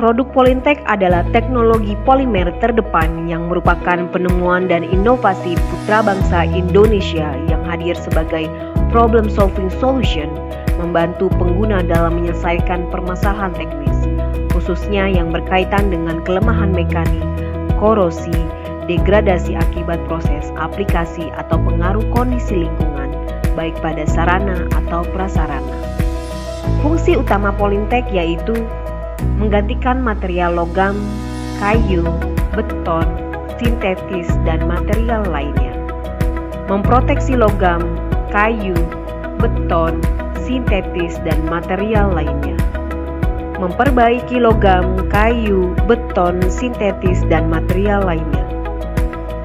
Produk Polintek adalah teknologi polimer terdepan yang merupakan penemuan dan inovasi putra bangsa Indonesia yang hadir sebagai problem solving solution, membantu pengguna dalam menyelesaikan permasalahan teknis, khususnya yang berkaitan dengan kelemahan mekanik, korosi, degradasi akibat proses aplikasi atau pengaruh kondisi lingkungan, baik pada sarana atau prasarana. Fungsi utama Polintek yaitu menggantikan material logam, kayu, beton, sintetis, dan material lainnya. Memproteksi logam, kayu, beton, sintetis, dan material lainnya. Memperbaiki logam, kayu, beton, sintetis, dan material lainnya.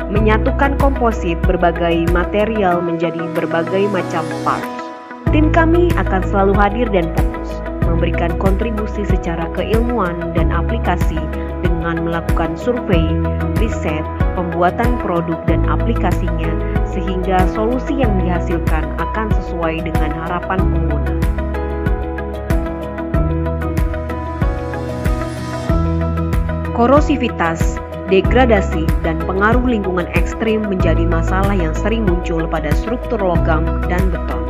Menyatukan komposit berbagai material menjadi berbagai macam parts. Tim kami akan selalu hadir dan fokus memberikan kontribusi secara keilmuan dan aplikasi dengan melakukan survei, riset, pembuatan produk dan aplikasinya sehingga solusi yang dihasilkan akan sesuai dengan harapan pengguna. Korosivitas, degradasi, dan pengaruh lingkungan ekstrim menjadi masalah yang sering muncul pada struktur logam dan beton.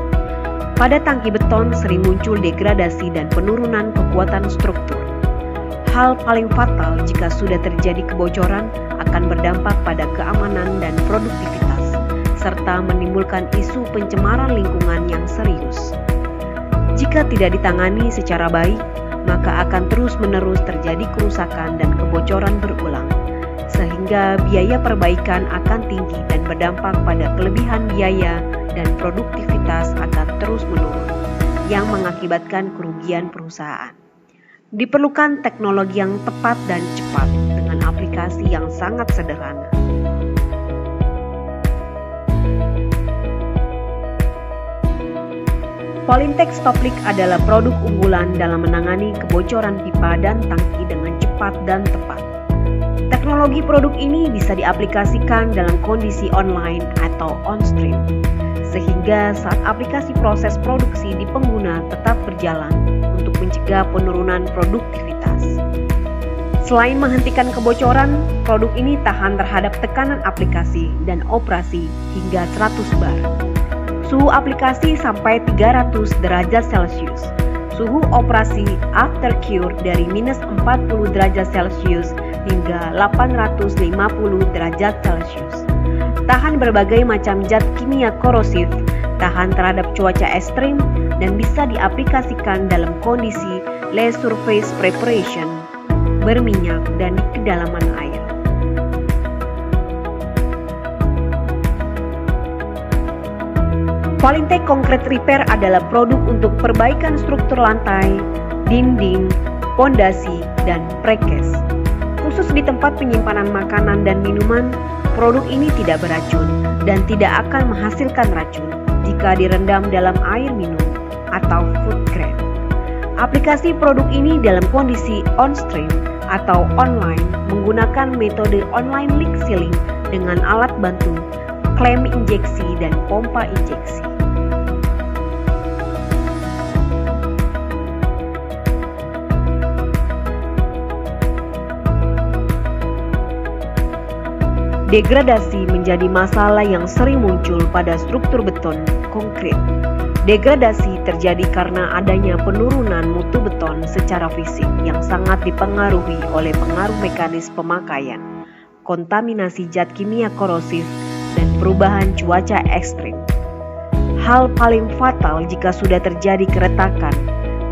Pada tangki beton sering muncul degradasi dan penurunan kekuatan struktur. Hal paling fatal jika sudah terjadi kebocoran akan berdampak pada keamanan dan produktivitas, serta menimbulkan isu pencemaran lingkungan yang serius. Jika tidak ditangani secara baik, maka akan terus-menerus terjadi kerusakan dan kebocoran berulang, sehingga biaya perbaikan akan tinggi dan berdampak pada kelebihan biaya dan produktivitas akan terus menurun, yang mengakibatkan kerugian perusahaan. Diperlukan teknologi yang tepat dan cepat dengan aplikasi yang sangat sederhana. Polintek Stoplik adalah produk unggulan dalam menangani kebocoran pipa dan tangki dengan cepat dan tepat. Teknologi produk ini bisa diaplikasikan dalam kondisi online atau on-stream, sehingga saat aplikasi proses produksi di pengguna tetap berjalan untuk mencegah penurunan produktivitas. Selain menghentikan kebocoran, produk ini tahan terhadap tekanan aplikasi dan operasi hingga 100 bar. Suhu aplikasi sampai 300 derajat Celcius. Suhu operasi after cure dari minus 40 derajat Celcius hingga 850 derajat Celcius. Tahan berbagai macam zat kimia korosif, tahan terhadap cuaca ekstrim, dan bisa diaplikasikan dalam kondisi low surface preparation, berminyak, dan di kedalaman air. Polintek Concrete Repair adalah produk untuk perbaikan struktur lantai, dinding, pondasi, dan prekes. Khusus di tempat penyimpanan makanan dan minuman, produk ini tidak beracun dan tidak akan menghasilkan racun jika direndam dalam air minum atau food grade. Aplikasi produk ini dalam kondisi on-stream atau online menggunakan metode online leak sealing dengan alat bantu, klem injeksi, dan pompa injeksi. Degradasi menjadi masalah yang sering muncul pada struktur beton konkret. Degradasi terjadi karena adanya penurunan mutu beton secara fisik yang sangat dipengaruhi oleh pengaruh mekanis pemakaian, kontaminasi zat kimia korosif, dan perubahan cuaca ekstrim. Hal paling fatal jika sudah terjadi keretakan,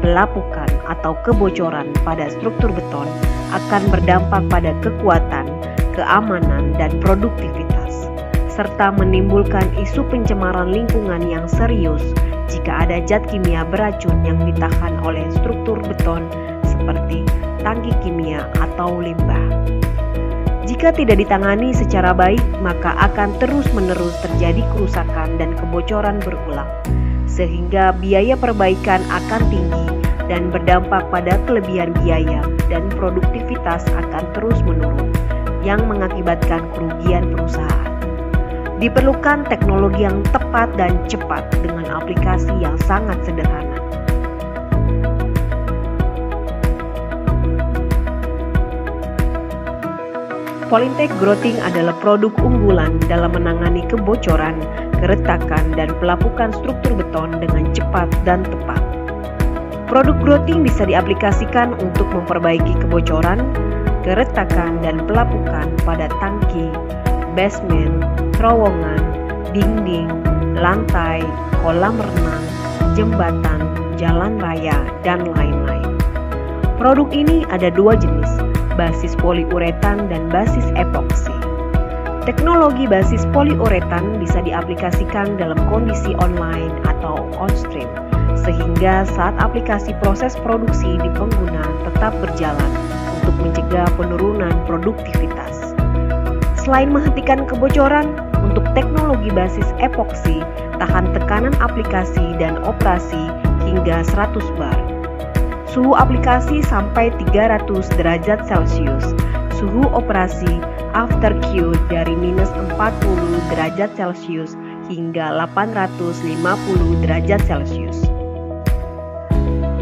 pelapukan, atau kebocoran pada struktur beton akan berdampak pada kekuatan, keamanan, dan produktivitas, serta menimbulkan isu pencemaran lingkungan yang serius jika ada zat kimia beracun yang ditahan oleh struktur beton seperti tangki kimia atau limbah. Jika tidak ditangani secara baik, maka akan terus-menerus terjadi kerusakan dan kebocoran berulang, sehingga biaya perbaikan akan tinggi dan berdampak pada kelebihan biaya dan produktivitas akan terus menurun, yang mengakibatkan kerugian perusahaan. Diperlukan teknologi yang tepat dan cepat dengan aplikasi yang sangat sederhana. Polytech Growthing adalah produk unggulan dalam menangani kebocoran, keretakan, dan pelapukan struktur beton dengan cepat dan tepat. Produk Growthing bisa diaplikasikan untuk memperbaiki kebocoran, keretakan, dan pelapukan pada tangki, basement, terowongan, dinding, lantai, kolam renang, jembatan, jalan raya, dan lain-lain. Produk ini ada dua jenis, basis poliuretan dan basis epoksi. Teknologi basis poliuretan bisa diaplikasikan dalam kondisi online atau on-stream, sehingga saat aplikasi proses produksi di pengguna tetap berjalan untuk mencegah penurunan produktivitas. Selain menghentikan kebocoran, untuk teknologi basis epoksi, tahan tekanan aplikasi dan operasi hingga 100 bar. Suhu aplikasi sampai 300 derajat Celcius. Suhu operasi after cure dari minus 40 derajat Celcius hingga 850 derajat Celcius.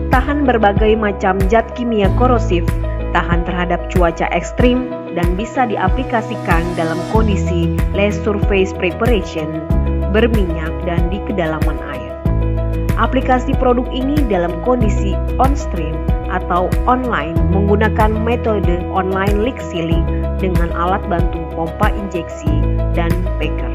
Tahan berbagai macam zat kimia korosif, tahan terhadap cuaca ekstrim, dan bisa diaplikasikan dalam kondisi less surface preparation, berminyak, dan di kedalaman air. Aplikasi produk ini dalam kondisi on-stream atau online menggunakan metode online leak sealing dengan alat bantu pompa injeksi dan packer.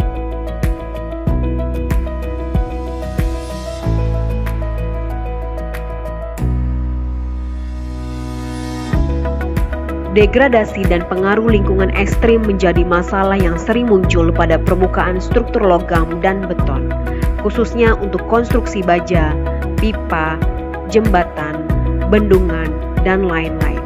Degradasi dan pengaruh lingkungan ekstrim menjadi masalah yang sering muncul pada permukaan struktur logam dan beton, khususnya untuk konstruksi baja, pipa, jembatan, bendungan, dan lain-lain.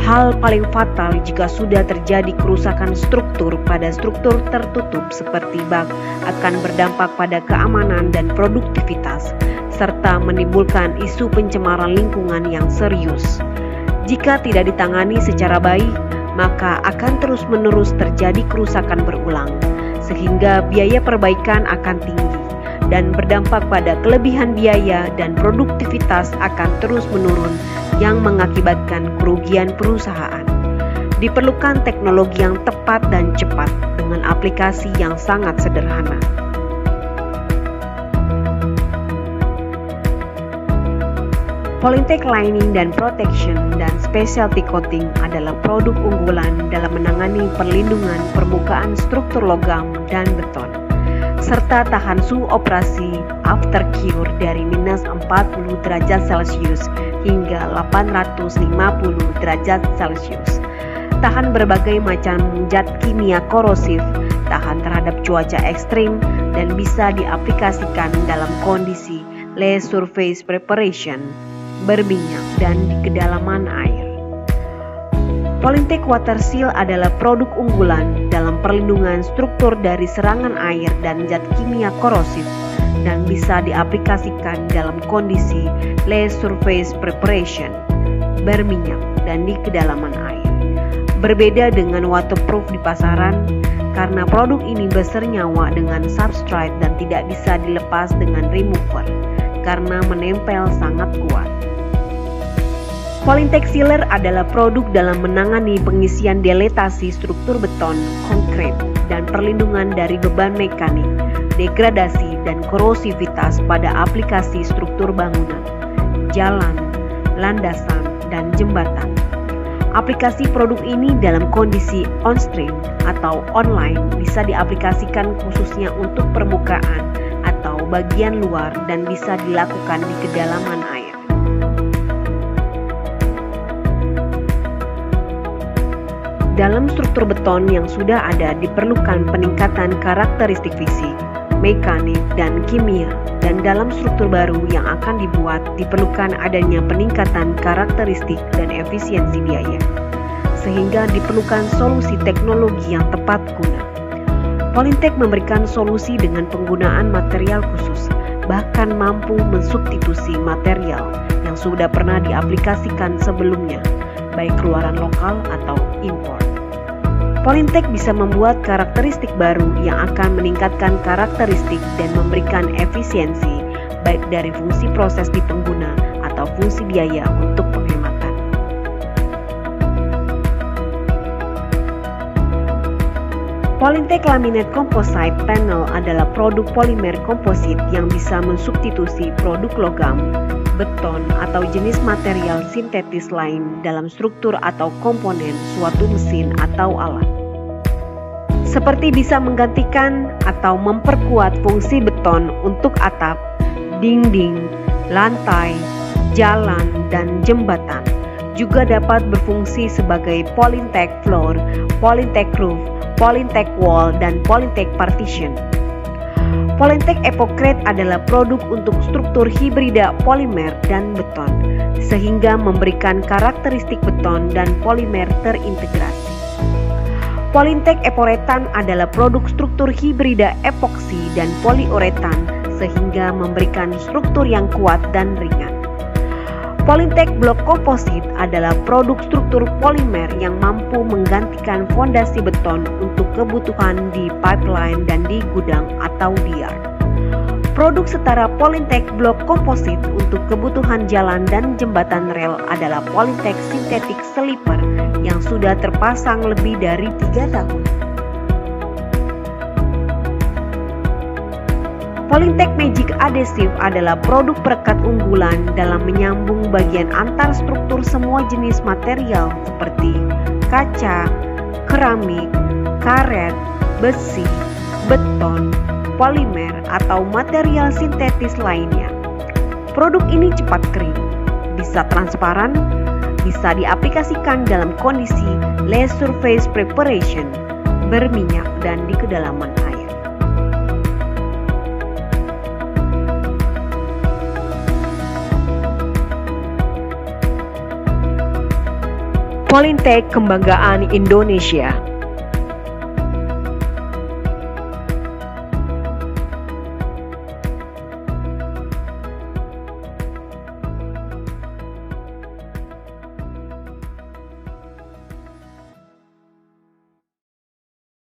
Hal paling fatal jika sudah terjadi kerusakan struktur pada struktur tertutup seperti bak akan berdampak pada keamanan dan produktivitas, serta menimbulkan isu pencemaran lingkungan yang serius. Jika tidak ditangani secara baik, maka akan terus-menerus terjadi kerusakan berulang, sehingga biaya perbaikan akan tinggi dan berdampak pada kelebihan biaya dan produktivitas akan terus menurun yang mengakibatkan kerugian perusahaan. Diperlukan teknologi yang tepat dan cepat dengan aplikasi yang sangat sederhana. Polytech Lining dan Protection dan Specialty Coating adalah produk unggulan dalam menangani perlindungan permukaan struktur logam dan beton, serta tahan suhu operasi after cure dari minus 40 derajat Celcius hingga 850 derajat Celcius. Tahan berbagai macam zat kimia korosif, tahan terhadap cuaca ekstrim, dan bisa diaplikasikan dalam kondisi less surface preparation, berminyak, dan di kedalaman air. Polytech Water Seal adalah produk unggulan dalam perlindungan struktur dari serangan air dan zat kimia korosif dan bisa diaplikasikan dalam kondisi less surface preparation, berminyak, dan di kedalaman air. Berbeda dengan waterproof di pasaran, karena produk ini bersernyawa dengan substrate dan tidak bisa dilepas dengan remover karena menempel sangat kuat. Polytech Sealer adalah produk dalam menangani pengisian deletasi struktur beton, konkrit, dan perlindungan dari beban mekanik, degradasi, dan korosivitas pada aplikasi struktur bangunan, jalan, landasan, dan jembatan. Aplikasi produk ini dalam kondisi on-stream atau online bisa diaplikasikan khususnya untuk permukaan atau bagian luar dan bisa dilakukan di kedalaman air. Dalam struktur beton yang sudah ada diperlukan peningkatan karakteristik fisik, mekanik, dan kimia, dan dalam struktur baru yang akan dibuat diperlukan adanya peningkatan karakteristik dan efisiensi biaya, sehingga diperlukan solusi teknologi yang tepat guna. Polytech memberikan solusi dengan penggunaan material khusus, bahkan mampu mensubstitusi material yang sudah pernah diaplikasikan sebelumnya, baik keluaran lokal atau impor. Polytech bisa membuat karakteristik baru yang akan meningkatkan karakteristik dan memberikan efisiensi, baik dari fungsi proses di pengguna atau fungsi biaya untuk penghematan. Polytech Laminate Composite Panel adalah produk polimer komposit yang bisa mensubstitusi produk logam, beton, atau jenis material sintetis lain dalam struktur atau komponen suatu mesin atau alat. Seperti bisa menggantikan atau memperkuat fungsi beton untuk atap, dinding, lantai, jalan, dan jembatan. Juga dapat berfungsi sebagai Polytech Floor, Polytech Roof, Polytech Wall, dan Polytech Partition. Polytech Epocrete adalah produk untuk struktur hibrida polimer dan beton, sehingga memberikan karakteristik beton dan polimer terintegrasi. Polytech Eporetan adalah produk struktur hibrida epoksi dan poliuretan, sehingga memberikan struktur yang kuat dan ringan. Polytech Block Composite adalah produk struktur polimer yang mampu menggantikan fondasi beton untuk kebutuhan di pipeline dan di gudang atau di yard. Produk setara Polytech Block Composite untuk kebutuhan jalan dan jembatan rel adalah Polytech Synthetic Sleeper yang sudah terpasang lebih dari 3 tahun. Polytech Magic Adhesive adalah produk perekat unggulan dalam menyambung bagian antar struktur semua jenis material seperti kaca, keramik, karet, besi, beton, polimer, atau material sintetis lainnya. Produk ini cepat kering, bisa transparan, bisa diaplikasikan dalam kondisi less surface preparation, berminyak, dan di kedalaman air. Polytech Kebanggaan Indonesia.